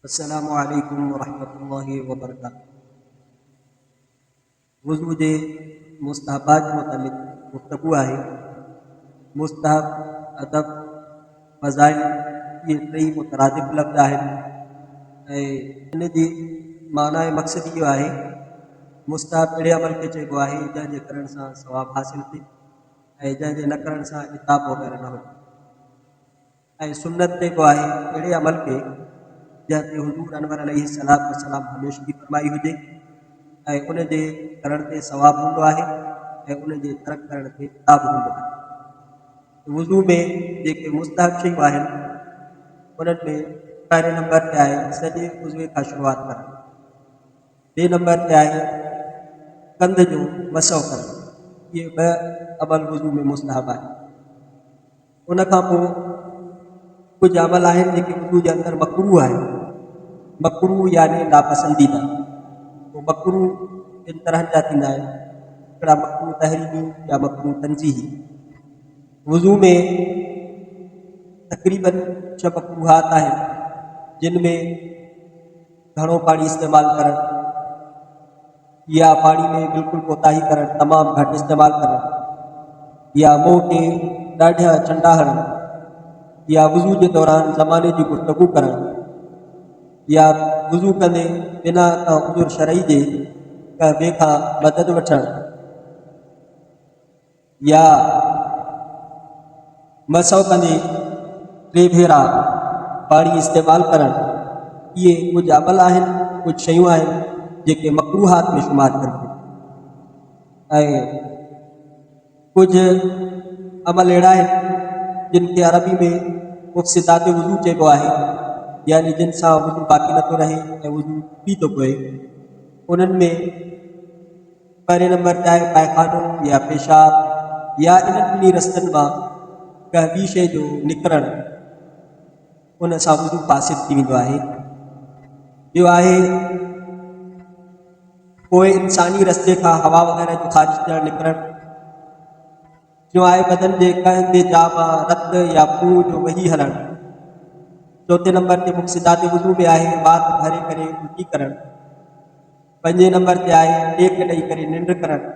अस्सलामु अलैकुम वरहमतुल्लाहि वबरकातुहू। वज़ू जे मुस्तहबात मुतल्लिक़ गुफ्तगू आहे। मुस्तहब, अदब, फ़ज़ाइल इहे टई मुतरादिफ़ लफ़्ज़ आहिनि ऐं इन जी माना ऐं मक़सदु इहो आहे। मुस्तहब अहिड़े अमल खे चइबो आहे जंहिंजे करण सां सवाबु हासिलु थिए ऐं जंहिंजे न करण सां इताब वग़ैरह न हुजे। ऐं सुन्नत चइबो आहे अहिड़े अमल खे जंहिं ते हुज़ूर अनवर अलैहिस्सलातु वस्सलाम हमेशगी फ़रमाई हुजे ऐं उन जे करण ते सवाबु हूंदो आहे ऐं उन जे तर्क करण ते इताब हूंदो आहे। वज़ू में जेके मुस्तहब शयूं आहिनि उन्हनि में पहिरें नंबर ते आहे सॼे उज़वे खां शुरूआत करणु। ॿिए नंबर ते आहे कंध जो मसो करणु। इहे ॿ अमल वज़ू में मुस्तहब आहिनि। उन खां पोइ कुझु अमल आहिनि जेके वज़ू जे अंदरि मकरूह आहिनि। मकरूह यानी नापसंदीदा। वो मकरूह ॿिनि तरह जा थींदा आहिनि, हिकिड़ा मकरूह तहरीमी या मकरूह तंज़ीही। वज़ू में तक़रीबन 6 मकरूहात आहिनि जिन में घणो पाणी इस्तेमालु करणु या पाणी में बिल्कुलु कोताही करणु, तमामु घटि इस्तेमालु करणु या मुंहं खे ॾाढा चंडा हणणु या वज़ू जे दौरान ज़माने जी गुफ़्तगू करणु या वज़ू कंदे बिना का उज़ुर शरई जे का ॿिए खां मदद वठणु या मसो कंदे 3 भेरा पाणी इस्तेमालु करणु। इहे कुझु अमल आहिनि, कुझु शयूं आहिनि जेके मकरूहात में शुमार कनि। ऐं कुझु अमल अहिड़ा आहिनि जिन खे अरबी में मुफ़्सिदात वज़ू चइबो आहे, यानी जिन सां वज़ू बाक़ी नथो रहे ऐं वज़ू थी थो पए। उन्हनि में पहिरें नंबर ते आहे पायखानो या पेशाब या इन्हनि ॿिन्ही रस्तनि मां कंहिं ॿी शइ जो निकिरणु, उन सां वज़ू फ़ासिद थी वेंदो आहे। ॿियो आहे पोइ इंसानी रस्ते खां हवा वग़ैरह जो ख़ारिज थियणु निकिरणु। जो आहे बदन जे कंहिं बि जाइ मां रत या खून जो वही हलणु। चौथे नंबर ते मुफ़्सिदात वज़ू में आहे वात भरे करे उल्टी करणु। 5 नंबर ते आहे टेक ॾेई करे निंड करणु।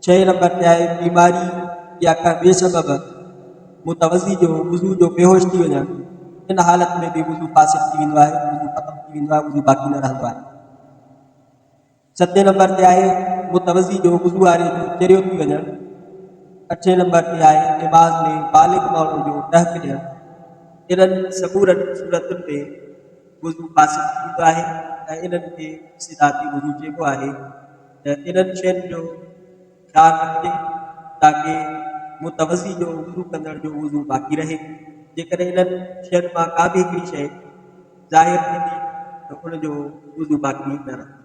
6 नंबर ते आहे बीमारी या का ॿिए सबबु मुतवज़ी जो वज़ू जो बेहोश थी वञणु। इन हालत में भी वज़ू फ़ासिद थी वेंदो आहे, वज़ू ख़त्म थी वेंदो आहे, वज़ू बाक़ी न रहंदो आहे। 7 नंबर ते आहे मुतवज़ी जो वज़ू वारे जो चरियो थी वञणु। 8 नंबर ते आहे निमाज़ में बालिग़ माण्हू जो टहिक ॾियणु। इन्हनि समूरनि सूरतुनि में वज़ू फ़ासिद थी वेंदो आहे ऐं इन्हनि खे मुफ़्सिदाती वज़ू चइबो आहे। त इन्हनि शयुनि जो ख़्यालु रखिजे ताकी मुतवज़ी जो वज़ू कंदड़ जो वज़ू बाक़ी रहे। जेकॾहिं इन्हनि शयुनि मां का बि हिकिड़ी शइ ज़ाहिर थींदी त उन जो वज़ू बाक़ी न रहे।